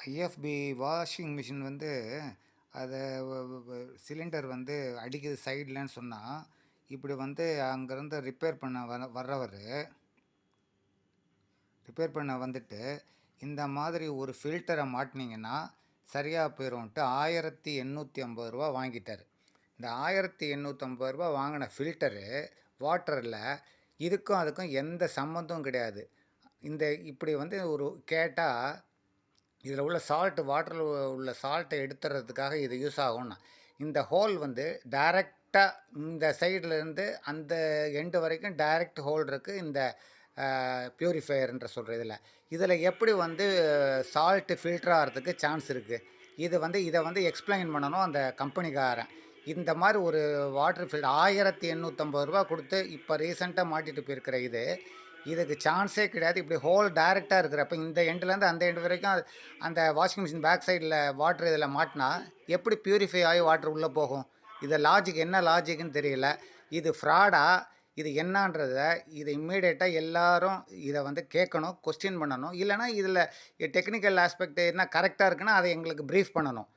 IFB washing machine வந்து அதை cylinder வந்து அடிக்குது சைட்லன்னு சொன்னால் இப்படி வந்து அங்கேருந்து ரிப்பேர் பண்ண வந்துட்டு இந்த மாதிரி ஒரு ஃபில்டரை மாட்டினீங்கன்னா சரியாக போயிடும்ட்டு 1850 ரூபா வாங்கிட்டார். இந்த 1850 ரூபா வாங்கின ஃபில்டரு வாட்டரில் இதுக்கும் அதுக்கும் எந்த சம்மந்தமும் கிடையாது. இந்த இப்படி வந்து ஒரு கேட்டால் இதில் உள்ள வாட்டரில் உள்ள சால்ட்டை எடுத்துறதுக்காக இது யூஸ் ஆகும்னா இந்த ஹோல் வந்து டைரெக்டாக இந்த சைட்லேருந்து அந்த எண்டு வரைக்கும் டைரக்ட் ஹோல் இருக்குது. இந்த பியூரிஃபையர்ன்ற சொல்கிற இதில் எப்படி வந்து சால்ட்டு ஃபில்டர் ஆகிறதுக்கு சான்ஸ் இருக்குது? இதை வந்து எக்ஸ்பிளைன் பண்ணணும் அந்த கம்பெனிக்காரன். இந்த மாதிரி ஒரு வாட்டர் ஃபில்டர் 1850 ரூபா கொடுத்து இப்போ ரீசெண்டாக மாட்டிட்டு போயிருக்கிற இதுக்கு சான்ஸே கிடையாது. இப்படி ஹோல் டைரெக்டாக இருக்கிறப்ப இந்த எண்டுலேருந்து அந்த எண்டு வரைக்கும் அந்த வாஷிங் மிஷின் பேக் சைடில் வாட்ரு இதில் மாட்டினா எப்படி பியூரிஃபை ஆகி வாட்ரு உள்ளே போகும்? என்ன லாஜிக்குன்னு தெரியல. இது ஃப்ராடா இது என்னன்றதை இம்மீடியட்டாக எல்லாரும் இதை வந்து கேட்கணும், கொஸ்டின் பண்ணணும். இல்லைனா இதில் டெக்னிக்கல் ஆஸ்பெக்ட் என்ன கரெக்டாக இருக்குன்னா அதை எங்களுக்கு ப்ரீஃப் பண்ணணும்.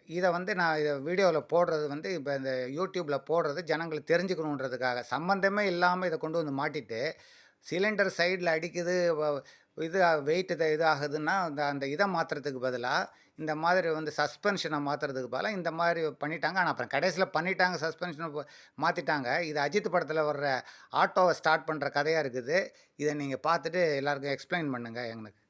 இதை வந்து நான் வீடியோவில் போடுறது வந்து இப்போ இந்த யூடியூப்பில் போடுறது ஜனங்களுக்கு தெரிஞ்சுக்கணுன்றதுக்காக. சம்மந்தமே இல்லாமல் இதை கொண்டு வந்து மாட்டிட்டு சிலிண்டர் சைடில் அடிக்குது, இது வெயிட் இது ஆகுதுன்னா அந்த இதை மாற்றுறதுக்கு பதிலாக இந்த மாதிரி வந்து சஸ்பென்ஷனை மாற்றுறதுக்கு பதிலாக இந்த மாதிரி பண்ணிட்டாங்க. ஆனால் அப்புறம் கடைசியில் பண்ணிட்டாங்க, சஸ்பென்ஷனை மாற்றிட்டாங்க. இது அஜித் படத்தில் வர்ற ஆட்டோவை ஸ்டார்ட் பண்ணுற கதையாக இருக்குது. இதை நீங்கள் பார்த்துட்டு எல்லாருக்கும் எக்ஸ்பிளைன் பண்ணுங்கள் எங்களுக்கு.